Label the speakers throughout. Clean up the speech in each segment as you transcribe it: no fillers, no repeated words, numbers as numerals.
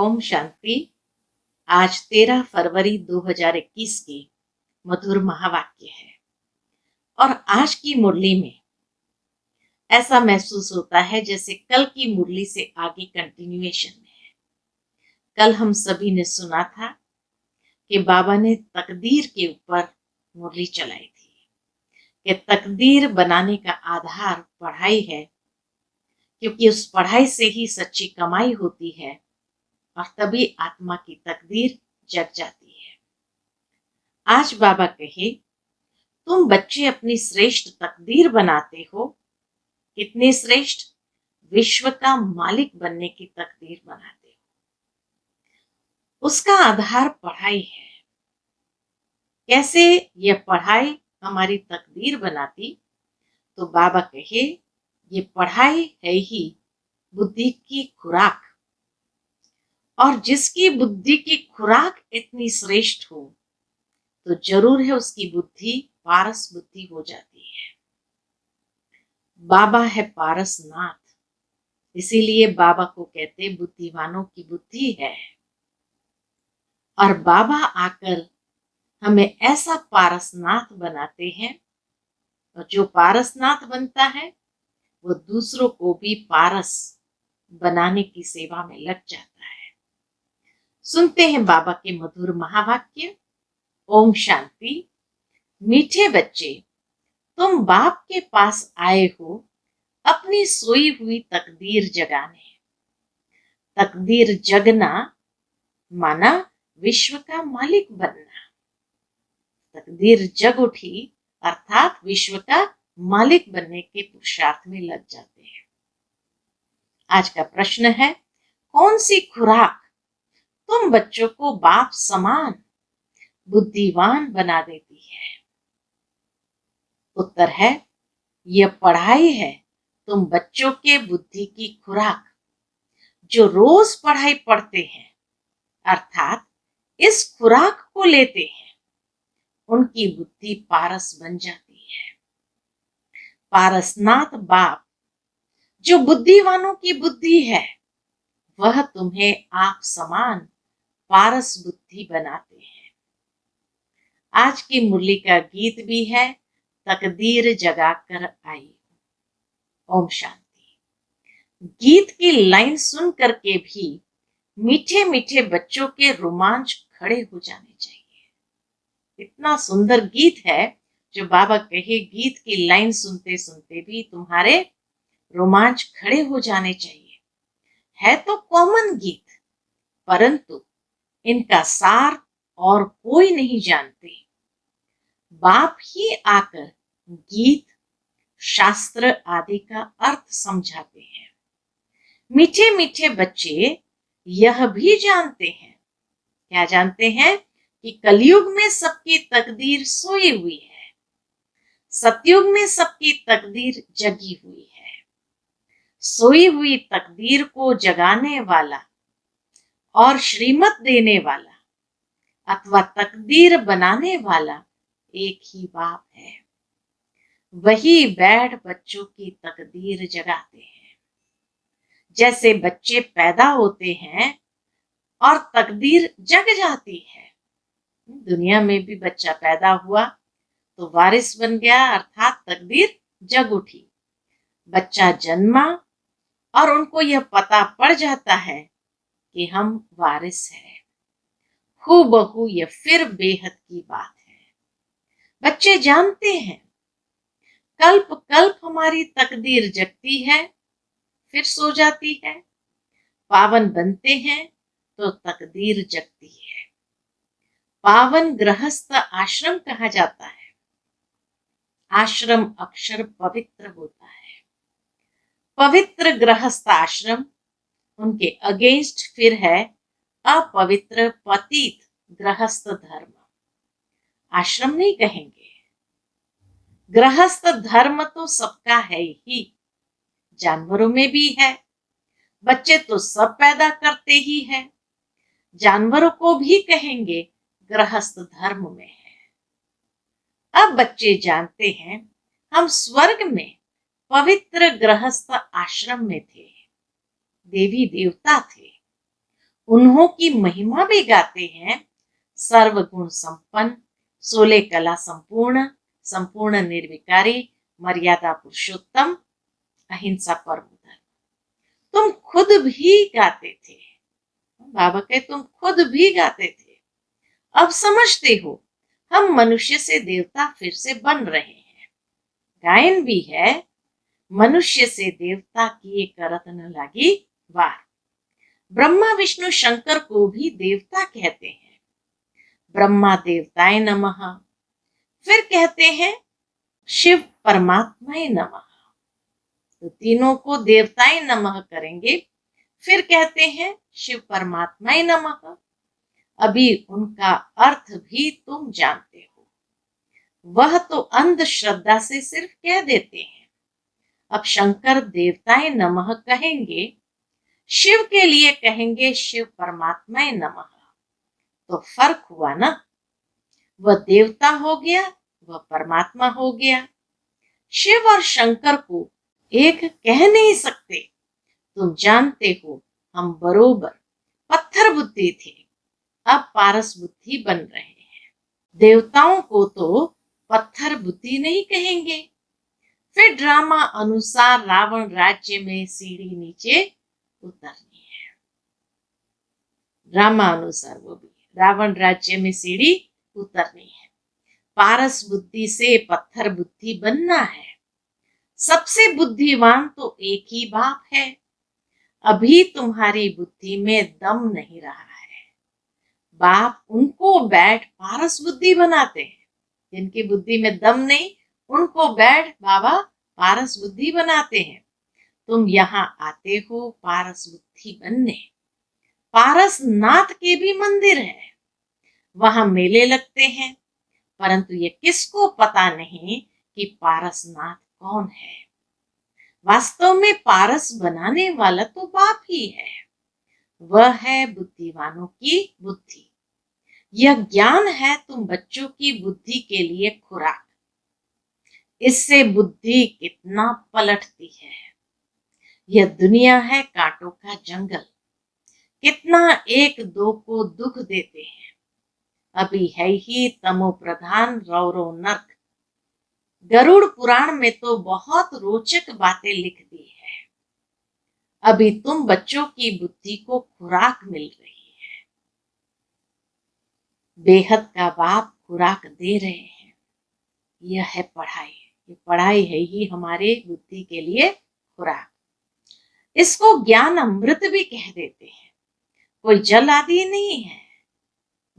Speaker 1: ओम शांति। आज 13 फरवरी 2021 की मधुर महावाक्य है और आज की मुरली में ऐसा महसूस होता है जैसे कल की मुरली से आगे कंटिन्यूएशन में है। कल हम सभी ने सुना था कि बाबा ने तकदीर के ऊपर मुरली चलाई थी कि तकदीर बनाने का आधार पढ़ाई है, क्योंकि उस पढ़ाई से ही सच्ची कमाई होती है और तभी आत्मा की तकदीर जग जाती है। आज बाबा कहे, तुम बच्चे अपनी श्रेष्ठ तकदीर बनाते हो। कितनी श्रेष्ठ? विश्व का मालिक बनने की तकदीर बनाते हो। उसका आधार पढ़ाई है। कैसे यह पढ़ाई हमारी तकदीर बनाती? तो बाबा कहे, ये पढ़ाई है ही बुद्धि की खुराक, और जिसकी बुद्धि की खुराक इतनी श्रेष्ठ हो तो जरूर है उसकी बुद्धि पारस बुद्धि हो जाती है। बाबा है पारसनाथ, इसीलिए बाबा को कहते बुद्धिमानों की बुद्धि है। और बाबा आकर हमें ऐसा पारसनाथ बनाते हैं, और जो पारसनाथ बनता है वो दूसरों को भी पारस बनाने की सेवा में लग जाता है। सुनते हैं बाबा के मधुर महावाक्य। ओम शांति। मीठे बच्चे, तुम बाप के पास आए हो अपनी सोई हुई तकदीर जगाने। तकदीर जगना माना विश्व का मालिक बनना। तकदीर जग उठी अर्थात विश्व का मालिक बनने के पुरुषार्थ में लग जाते हैं। आज का प्रश्न है, कौन सी खुराक तुम बच्चों को बाप समान बुद्धिमान बना देती है? उत्तर है, यह पढ़ाई है तुम बच्चों के बुद्धि की खुराक। जो रोज पढ़ाई पढ़ते हैं अर्थात इस खुराक को लेते हैं, उनकी बुद्धि पारस बन जाती है। पारसनाथ बाप जो बुद्धिवानों की बुद्धि है, वह तुम्हें आप समान पारस बुद्धि बनाते हैं। आज की मुरली का गीत भी है, तकदीर जगाकर आई। ओम शांति। गीत की लाइन सुन करके भी मीठे मीठे बच्चों के रोमांच खड़े हो जाने चाहिए। इतना सुंदर गीत है जो बाबा कहे, गीत की लाइन सुनते सुनते भी तुम्हारे रोमांच खड़े हो जाने चाहिए। है तो कॉमन गीत, परंतु इनका सार और कोई नहीं जानते। बाप ही आकर गीत शास्त्र आदि का अर्थ समझाते हैं। मीठे मीठे बच्चे यह भी जानते हैं, क्या जानते हैं? कि कलयुग में सबकी तकदीर सोई हुई है, सतयुग में सबकी तकदीर जगी हुई है। सोई हुई तकदीर को जगाने वाला और श्रीमत देने वाला अथवा तकदीर बनाने वाला एक ही बाप है। वही बैठ बच्चों की तकदीर जगाते हैं। जैसे बच्चे पैदा होते हैं और तकदीर जग जाती है। दुनिया में भी बच्चा पैदा हुआ तो वारिस बन गया अर्थात तकदीर जग उठी। बच्चा जन्मा और उनको यह पता पड़ जाता है कि हम वारिस हैं। हूबहू यह फिर बेहद की बात है। बच्चे जानते हैं कल्प कल्प हमारी तकदीर जगती है, फिर सो जाती है। पावन बनते हैं तो तकदीर जगती है। पावन गृहस्थ आश्रम कहा जाता है। आश्रम अक्षर पवित्र होता है। पवित्र गृहस्थ आश्रम, उनके अगेंस्ट फिर है अपवित्र पतित गृहस्थ धर्म। आश्रम नहीं कहेंगे, गृहस्थ धर्म तो सबका है ही, जानवरों में भी है। बच्चे तो सब पैदा करते ही हैं, जानवरों को भी कहेंगे गृहस्थ धर्म में है। अब बच्चे जानते हैं हम स्वर्ग में पवित्र गृहस्थ आश्रम में थे, देवी देवता थे। उन्हों की महिमा भी गाते हैं। सर्वगुण संपन्न, 16 कला संपूर्ण, संपूर्ण निर्विकारी, मर्यादा पुरुषोत्तम, अहिंसा परम धर्म। तुम खुद भी गाते थे, बाबा कहे तुम खुद भी गाते थे। अब समझते हो हम मनुष्य से देवता फिर से बन रहे हैं। गायन भी है, मनुष्य से देवता किए करत न लागी वार। ब्रह्मा विष्णु शंकर को भी देवता कहते हैं। ब्रह्मा देवताय नमः, फिर कहते हैं शिव परमात्माय नमः। तो तीनों को देवताय नमः करेंगे, फिर कहते हैं शिव परमात्माय नमः। अभी उनका अर्थ भी तुम जानते हो, वह तो अंधश्रद्धा से सिर्फ कह देते हैं। अब शंकर देवताय नमः कहेंगे, शिव के लिए कहेंगे शिव परमात्माय नमः। तो फर्क हुआ ना, वह देवता हो गया, वह परमात्मा हो गया। शिव और शंकर को एक कह नहीं सकते। तुम जानते हो हम बरोबर पत्थर बुद्धि थे, अब पारस बुद्धि बन रहे हैं। देवताओं को तो पत्थर बुद्धि नहीं कहेंगे। फिर ड्रामा अनुसार रावण राज्य में सीढ़ी नीचे उतरनी है। ड्रामा अनुसार वो भी रावण राज्य में सीढ़ी उतरनी है। पारस बुद्धि से पत्थर बुद्धि बनना है। सबसे बुद्धिमान तो एक ही बाप है। अभी तुम्हारी बुद्धि में दम नहीं रहा है। बाप उनको बैठ पारस बुद्धि बनाते हैं, जिनकी बुद्धि में दम नहीं उनको बैठ बाबा पारस बुद्धि बनाते हैं। तुम यहाँ आते हो पारस बुद्धि बनने। पारस नाथ के भी मंदिर है, वहां मेले लगते हैं, परंतु ये किसको पता नहीं कि पारसनाथ कौन है। वास्तव में पारस बनाने वाला तो बाप ही है। वह है बुद्धिमानों की बुद्धि। यह ज्ञान है तुम बच्चों की बुद्धि के लिए खुराक। इससे बुद्धि कितना पलटती है। यह दुनिया है कांटों का जंगल, कितना एक दो को दुख देते हैं। अभी है ही तमो प्रधान रौरव नर्क। गरुड़ पुराण में तो बहुत रोचक बातें लिख दी है। अभी तुम बच्चों की बुद्धि को खुराक मिल रही है। बेहद का बाप खुराक दे रहे हैं। यह है पढ़ाई। ये पढ़ाई है ही हमारे बुद्धि के लिए खुराक। इसको ज्ञान अमृत भी कह देते हैं। कोई जल आदि नहीं है।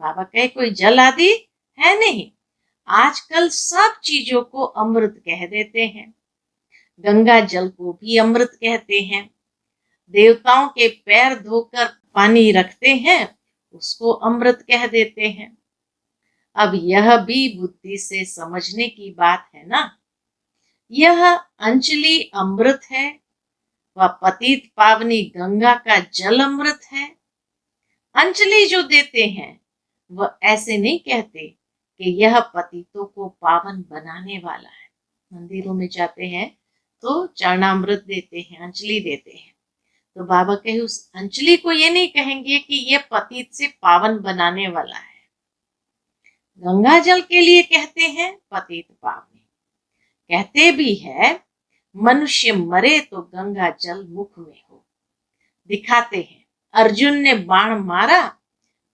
Speaker 1: बाबा कहे कोई जल आदि है नहीं। आजकल सब चीजों को अमृत कह देते हैं। गंगा जल को भी अमृत कहते हैं। देवताओं के पैर धोकर पानी रखते हैं, उसको अमृत कह देते हैं। अब यह भी बुद्धि से समझने की बात है ना। यह अंजलि अमृत है, वह पतित पावनी गंगा का जल अमृत है। अंजलि जो देते हैं वह ऐसे नहीं कहते कि यह पतितों को पावन बनाने वाला है। मंदिरों में जाते हैं तो चरणामृत देते हैं, अंजलि देते हैं। तो बाबा कहे उस अंजलि को ये नहीं कहेंगे कि यह पतित से पावन बनाने वाला है। गंगा जल के लिए कहते हैं पतित पावनी। कहते भी है मनुष्य मरे तो गंगा जल मुख में हो। दिखाते हैं अर्जुन ने बाण मारा,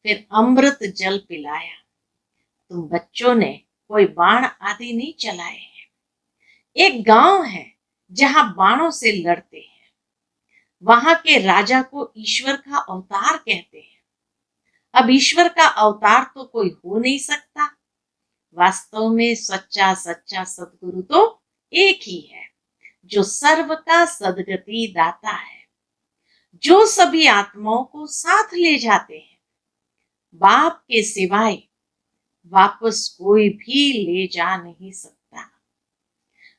Speaker 1: फिर अमृत जल पिलाया। तुम बच्चों ने कोई बाण आदि नहीं चलाए हैं। एक गांव है जहां बाणों से लड़ते हैं। वहां के राजा को ईश्वर का अवतार कहते हैं। अब ईश्वर का अवतार तो कोई हो नहीं सकता। वास्तव में सच्चा सच्चा सदगुरु तो एक ही है, जो सर्व का सदगति दाता है, जो सभी आत्माओं को साथ ले जाते हैं। बाप के सिवाय वापस कोई भी ले जा नहीं सकता।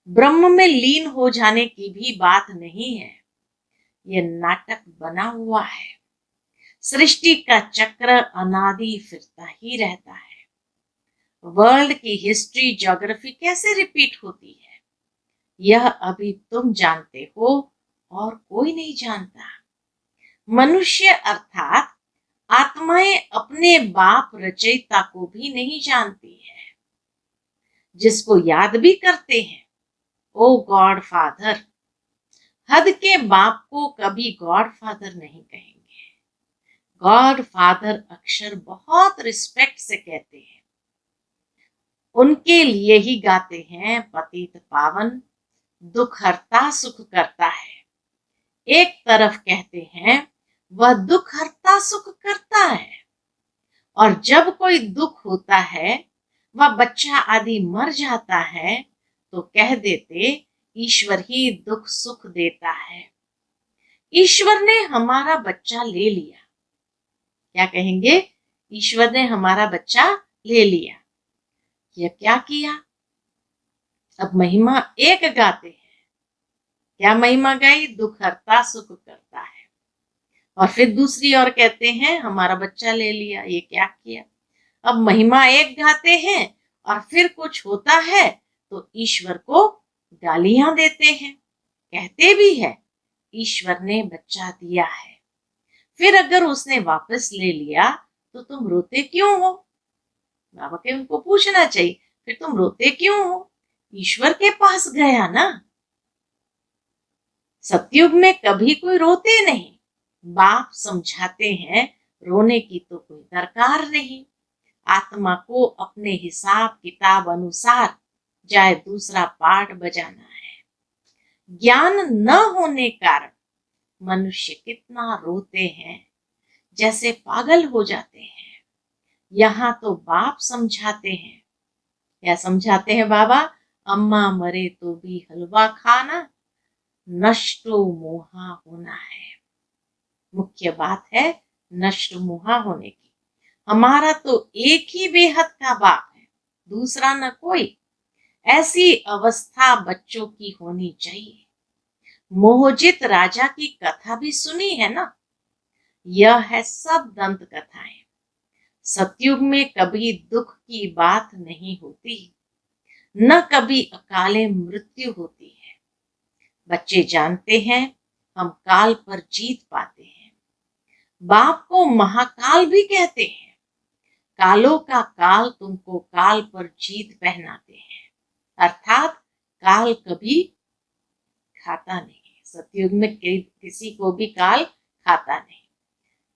Speaker 1: ब्रह्म में लीन हो जाने की भी बात नहीं है। यह नाटक बना हुआ है। सृष्टि का चक्र अनादि फिरता ही रहता है। वर्ल्ड की हिस्ट्री ज्योग्राफी कैसे रिपीट होती है, यह अभी तुम जानते हो और कोई नहीं जानता। मनुष्य अर्थात आत्माएं अपने बाप रचयिता को भी नहीं जानती है, जिसको याद भी करते हैं ओ गॉड फादर। हद के बाप को कभी गॉड फादर नहीं कहेंगे। गॉड फादर अक्षर बहुत रिस्पेक्ट से कहते हैं। उनके लिए ही गाते हैं पतित पावन दुख हरता सुख करता है। एक तरफ कहते हैं वह दुख हरता सुख करता है, और जब कोई दुख होता है, वह बच्चा आदि मर जाता है, तो कह देते ईश्वर ही दुख सुख देता है। ईश्वर ने हमारा बच्चा ले लिया। क्या कहेंगे? ईश्वर ने हमारा बच्चा ले लिया। यह क्या किया? अब महिमा एक गाते हैं। क्या महिमा गाई? दुख हरता सुख करता है। और फिर दूसरी ओर कहते हैं हमारा बच्चा ले लिया। ये क्या किया? अब महिमा एक गाते हैं और फिर कुछ होता है तो ईश्वर को गालियां देते हैं। कहते भी है ईश्वर ने बच्चा दिया है, फिर अगर उसने वापस ले लिया तो तुम रोते क्यों हो? बाबा के उनको पूछना चाहिए, फिर तुम रोते क्यों हो? ईश्वर के पास गया ना। सतयुग में कभी कोई रोते नहीं। बाप समझाते हैं रोने की तो कोई दरकार नहीं। आत्मा को अपने हिसाब किताब अनुसार जाए दूसरा पाठ बजाना है। ज्ञान न होने कारण मनुष्य कितना रोते हैं, जैसे पागल हो जाते हैं। यहाँ तो बाप समझाते हैं। क्या समझाते हैं बाबा? अम्मा मरे तो भी हलवा खाना, नष्टो मोहा होना है। मुख्य बात है नष्ट मोहा होने की। हमारा तो एक ही बेहद का बाप है, दूसरा न कोई। ऐसी अवस्था बच्चों की होनी चाहिए। मोहजित राजा की कथा भी सुनी है ना? यह है सब दंत कथाएं। सतयुग में कभी दुख की बात नहीं होती, न कभी अकाले मृत्यु होती है। बच्चे जानते हैं हम काल पर जीत पाते हैं। बाप को महाकाल भी कहते हैं। कालों का काल तुमको काल पर जीत पहनाते हैं, अर्थात काल कभी खाता नहीं। सतयुग में किसी को भी काल खाता नहीं।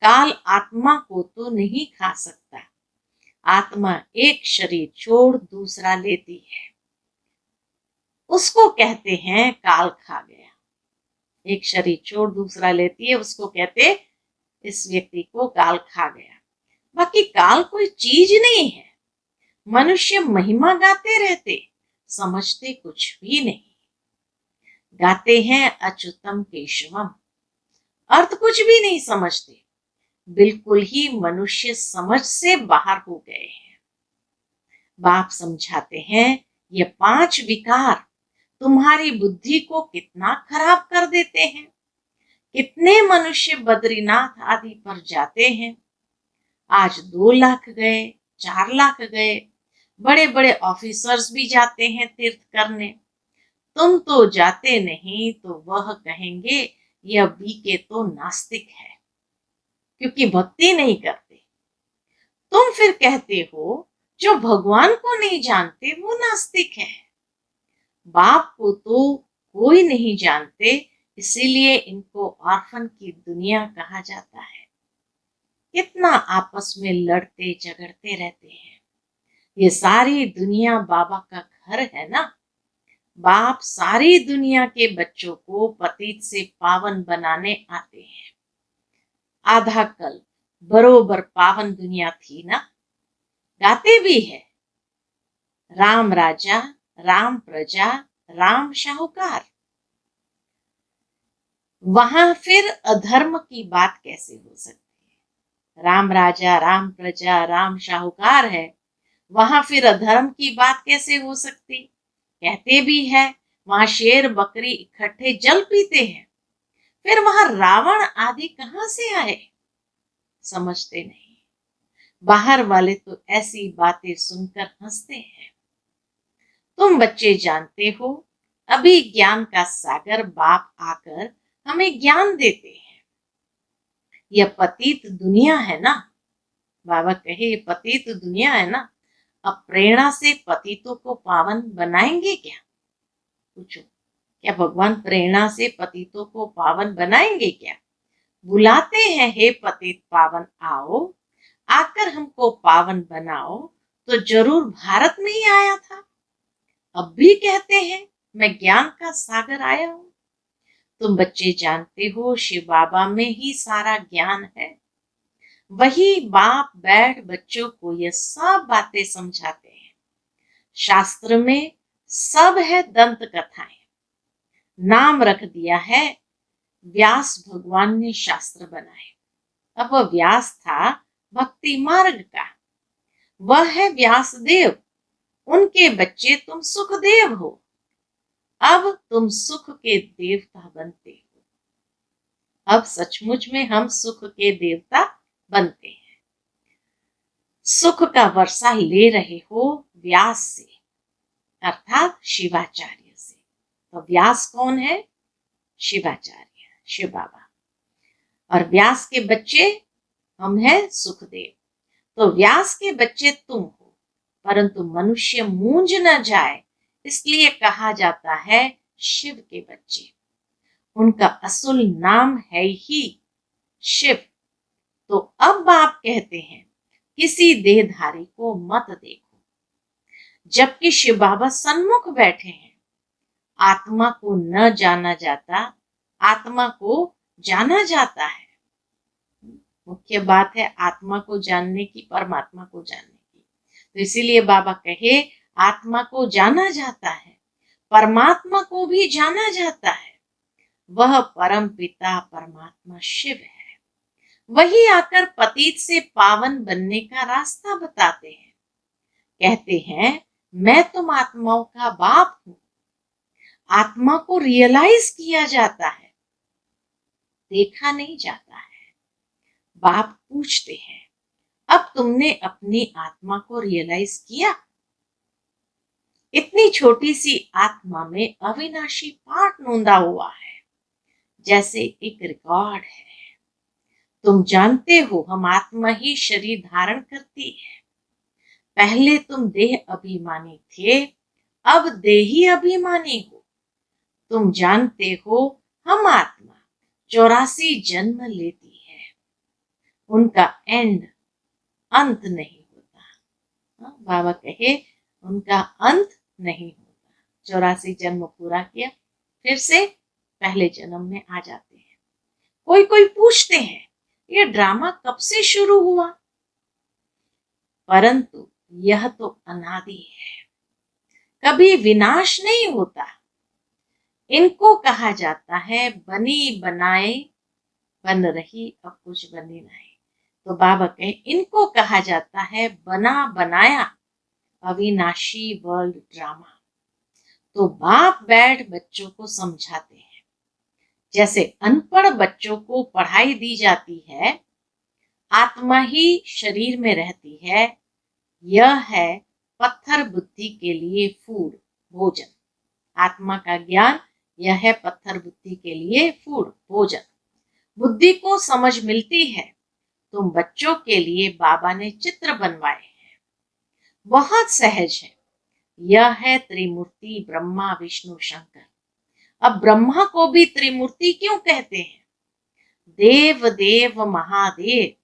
Speaker 1: काल आत्मा को तो नहीं खा सकता। आत्मा एक शरीर छोड़ दूसरा लेती है, उसको कहते हैं काल खा गया। एक शरीर छोड़ दूसरा लेती है, उसको कहते इस व्यक्ति को काल खा गया। बाकी काल कोई चीज नहीं है। मनुष्य महिमा गाते रहते, समझते कुछ भी नहीं। गाते हैं अच्युतम केशवम, अर्थ कुछ भी नहीं समझते। बिल्कुल ही मनुष्य समझ से बाहर हो गए हैं। बाप समझाते हैं ये 5 विकार तुम्हारी बुद्धि को कितना खराब कर देते हैं। कितने मनुष्य बद्रीनाथ आदि पर जाते हैं। आज 2 लाख गए, 4 लाख गए। बड़े बड़े ऑफिसर्स भी जाते हैं तीर्थ करने। तुम तो जाते नहीं, तो वह कहेंगे यह बीके तो नास्तिक है, क्योंकि भक्ति नहीं करते। तुम फिर कहते हो जो भगवान को नहीं जानते वो नास्तिक है। बाप को तो कोई नहीं जानते, इसीलिए इनको ऑर्फन की दुनिया कहा जाता है। कितना आपस में लड़ते झगड़ते रहते हैं। ये सारी दुनिया बाबा का घर है ना। बाप सारी दुनिया के बच्चों को पतित से पावन बनाने आते हैं। आधा कल बरोबर पावन दुनिया थी ना। गाते भी है राम राजा, राम प्रजा, राम शाहूकार। वहां फिर अधर्म की बात कैसे हो सकती है? राम राजा, राम प्रजा, राम शाहूकार है, वहां फिर अधर्म की बात कैसे हो सकती? कहते भी है वहां शेर बकरी इकट्ठे जल पीते हैं। फिर वहां रावण आदि कहां से आए? समझते नहीं। बाहर वाले तो ऐसी बातें सुनकर हंसते हैं। तुम बच्चे जानते हो, अभी ज्ञान का सागर बाप आकर हमें ज्ञान देते हैं। यह पतित दुनिया है ना। बाबा कहे ये पतित दुनिया है ना, अब प्रेरणा से पतितों को पावन बनाएंगे क्या? पूछो, क्या भगवान प्रेरणा से पतितों को पावन बनाएंगे क्या? बुलाते हैं, हे पतित पावन आओ, आकर हमको पावन बनाओ। तो जरूर भारत में ही आया था। अब भी कहते हैं मैं ज्ञान का सागर आया हूं। तुम बच्चे जानते हो शिव बाबा में ही सारा ज्ञान है। वही बाप बैठ बच्चों को ये सब बातें समझाते हैं। शास्त्र में सब है दंत कथाएं। नाम रख दिया है व्यास भगवान ने शास्त्र बनाए। अब वह व्यास था भक्ति मार्ग का, वह है व्यासदेव। उनके बच्चे तुम सुखदेव हो। अब तुम सुख के देवता बनते हो। अब सचमुच में हम सुख के देवता बनते हैं। सुख का वर्षा ले रहे हो व्यास से, अर्थात शिवाचार्य से। तो व्यास कौन है? शिवाचार्य, शिव बाबा। और व्यास के बच्चे हम हैं सुखदेव। तो व्यास के बच्चे तुम हो, परंतु मनुष्य मूंझ न जाए इसलिए कहा जाता है शिव के बच्चे। उनका असुल नाम है ही शिव। तो अब बाप कहते हैं किसी देहधारी को मत देखो, जबकि शिव बाबा सन्मुख बैठे हैं। आत्मा को न जाना जाता, आत्मा को जाना जाता है। मुख्य बात है आत्मा को जानने की, परमात्मा को जानने की। तो इसीलिए बाबा कहे आत्मा को जाना जाता है, परमात्मा को भी जाना जाता है। वह परम पिता परमात्मा शिव है। वही आकर पतित से पावन बनने का रास्ता बताते हैं। कहते हैं मैं तुम आत्माओं का बाप हूं। आत्मा को रियलाइज किया जाता है, देखा नहीं जाता है। बाप पूछते हैं अब तुमने अपनी आत्मा को रियलाइज किया? इतनी छोटी सी आत्मा में अविनाशी पाठ नोंदा हुआ है, जैसे एक रिकॉर्ड है। तुम जानते हो हम आत्मा ही शरीर धारण करती है। पहले तुम देह अभिमानी थे, अब देही अभिमानी हो। तुम जानते हो हम आत्मा 84 जन्म लेती है, उनका अंत नहीं होता। बाबा कहे उनका अंत नहीं होता। 84 जन्म पूरा किया, फिर से पहले जन्म में आ जाते हैं। कोई पूछते हैं ये ड्रामा कब से शुरू हुआ? परंतु यह तो अनादि है, कभी विनाश नहीं होता। इनको कहा जाता है बनी बनाए बन रही अब कुछ बनी नहीं। तो बाबा कहे इनको कहा जाता है बना बनाया अविनाशी वर्ल्ड ड्रामा। तो बाप बैठ बच्चों को समझाते हैं, जैसे अनपढ़ बच्चों को पढ़ाई दी जाती है। आत्मा ही शरीर में रहती है। यह है पत्थर बुद्धि के लिए फूड, भोजन। आत्मा का ज्ञान यह है पत्थर बुद्धि के लिए फूड, भोजन। बुद्धि को समझ मिलती है। तुम बच्चों के लिए बाबा ने चित्र बनवाए हैं, बहुत सहज है। यह है त्रिमूर्ति ब्रह्मा विष्णु शंकर। अब ब्रह्मा को भी त्रिमूर्ति क्यों कहते हैं? देव देव महादेव,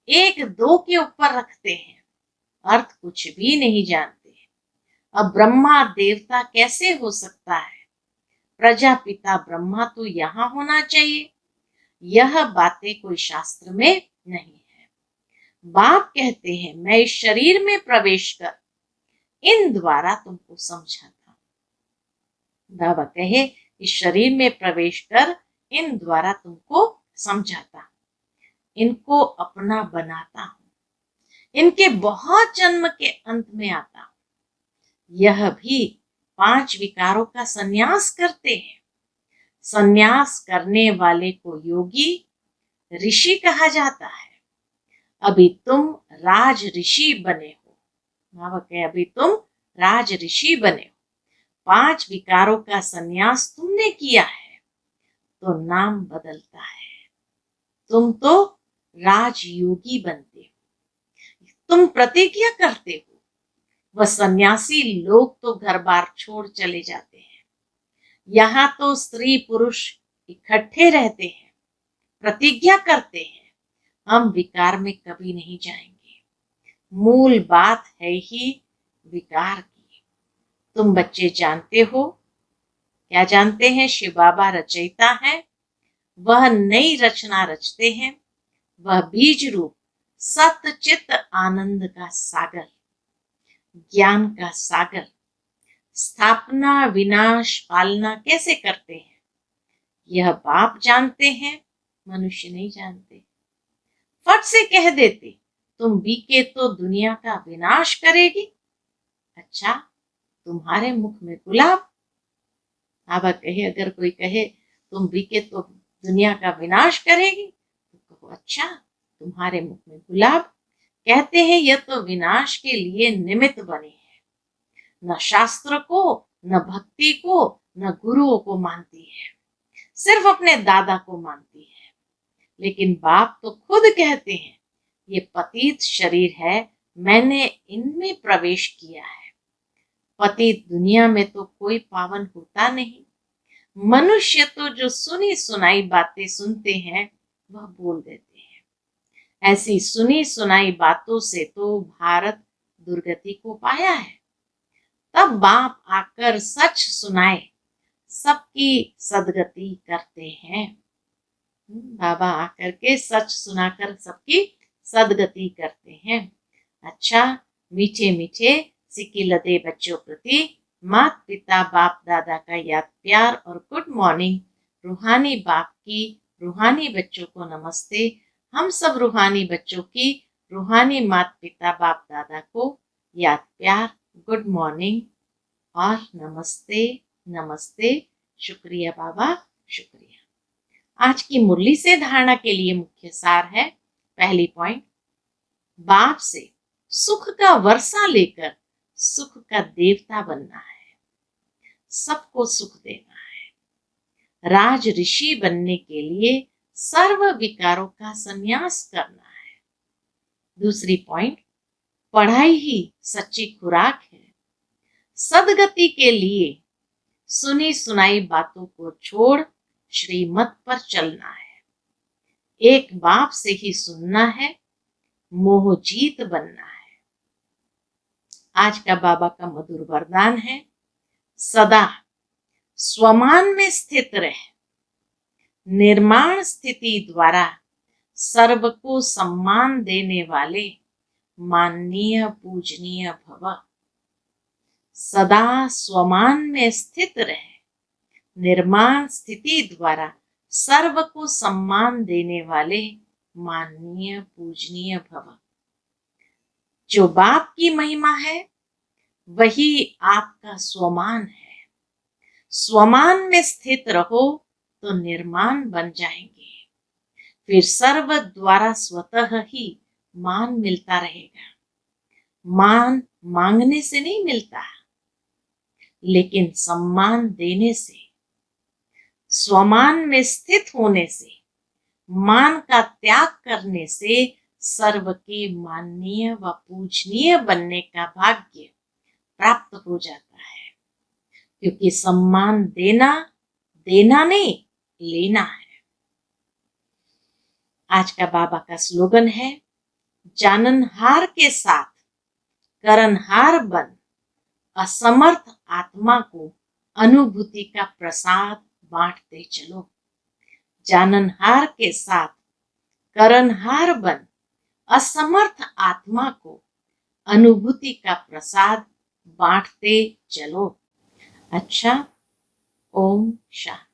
Speaker 1: एक दो के ऊपर रखते हैं, अर्थ कुछ भी नहीं जानते। अब ब्रह्मा देवता कैसे हो सकता है? प्रजापिता ब्रह्मा तो यहाँ होना चाहिए। यह बातें कोई शास्त्र में नहीं है। बाप कहते हैं मैं इस शरीर में प्रवेश कर इन द्वारा तुमको समझाता। बाबा कहे इस शरीर में प्रवेश कर इन द्वारा तुमको समझाता, इनको अपना बनाता हूं, इनके बहुत जन्म के अंत में आता हूं। यह भी 5 विकारों का संन्यास करते हैं। संन्यास करने वाले को योगी ऋषि कहा जाता है। अभी तुम राज ऋषि बने हो। बाबा कहे अभी तुम राज ऋषि बने हो। 5 विकारों का संन्यास तुमने किया है तो नाम बदलता है। तुम तो राजयोगी बनते हो। तुम प्रतिज्ञा करते हो। वह सन्यासी लोग तो घर बार छोड़ चले जाते हैं, यहाँ तो स्त्री पुरुष इकट्ठे रहते हैं, प्रतिज्ञा करते हैं, हम विकार में कभी नहीं जाएंगे। मूल बात है ही विकार की। तुम बच्चे जानते हो, क्या जानते हैं? शिव बाबा रचयिता है, वह नई रचना रचते हैं। वह बीज रूप सतचित आनंद का सागर, ज्ञान का सागर, स्थापना विनाश पालना कैसे करते हैं, यह बाप जानते हैं, मनुष्य नहीं जानते। फट से कह देते, तुम बीके तो दुनिया का विनाश करेगी। अच्छा, तुम्हारे मुख में गुलाब। बाबा कहे, अगर कोई कहे तुम बीके तो दुनिया का विनाश करेगी, तो कहो अच्छा, तुम्हारे मुख में गुलाब। कहते हैं यह तो विनाश के लिए निमित्त बने हैं। न शास्त्र को, न भक्ति को, न गुरुओं को मानती है, सिर्फ अपने दादा को मानती है। लेकिन बाप तो खुद कहते हैं, ये पतित शरीर है, मैंने इनमें प्रवेश किया है। पतित दुनिया में तो कोई पावन होता नहीं। मनुष्य तो जो सुनी सुनाई बातें सुनते हैं वह बोल देते हैं। ऐसी सुनी सुनाई बातों से तो भारत दुर्गति को पाया है। तब बाप आकर सच सुनाए, सबकी सदगति करते हैं। बाबा आकर के सच सुनाकर सबकी सदगति करते हैं। अच्छा, मीठे मीठे सिक्के लदे बच्चों प्रति माता पिता बाप दादा का याद प्यार और गुड मॉर्निंग। रूहानी बाप की रूहानी बच्चों को नमस्ते। हम सब रूहानी बच्चों की रूहानी माता पिता बाप दादा को याद प्यार, गुड मॉर्निंग और नमस्ते नमस्ते। शुक्रिया बाबा, शुक्रिया। आज की मुरली से धारणा के लिए मुख्य सार है, पहली पॉइंट, बाप से सुख का वर्षा लेकर सुख का देवता बनना है, सबको सुख देना है। राज ऋषि बनने के लिए सर्व विकारों का संन्यास करना है। दूसरी पॉइंट, पढ़ाई ही सच्ची खुराक है। सदगति के लिए सुनी सुनाई बातों को छोड़ श्रीमत पर चलना है। एक बाप से ही सुनना है, मोहजीत बनना है। आज का बाबा का मधुर वरदान है, सदा स्वमान में स्थित रह, निर्माण स्थिति द्वारा सर्व को सम्मान देने वाले माननीय पूजनीय भव। सदा स्वमान में स्थित रहे, निर्माण स्थिति द्वारा सर्व को सम्मान देने वाले माननीय पूजनीय भव। जो बाप की महिमा है वही आपका स्वमान है। स्वमान में स्थित रहो तो निर्माण बन जाएंगे, फिर सर्व द्वारा स्वतः ही मान मिलता रहेगा। मान मांगने से नहीं मिलता, लेकिन सम्मान देने से, स्वमान में स्थित होने से, मान का त्याग करने से सर्व के माननीय व पूजनीय बनने का भाग्य प्राप्त हो जाता है। क्योंकि सम्मान देना देना नहीं, लेना है। आज का बाबा का स्लोगन है, जाननहार के साथ करनहार बन, असमर्थ आत्मा को अनुभूति का प्रसाद बांटते चलो। जाननहार के साथ करनहार बन, असमर्थ आत्मा को अनुभूति का प्रसाद बांटते चलो। अच्छा, ओम शांति।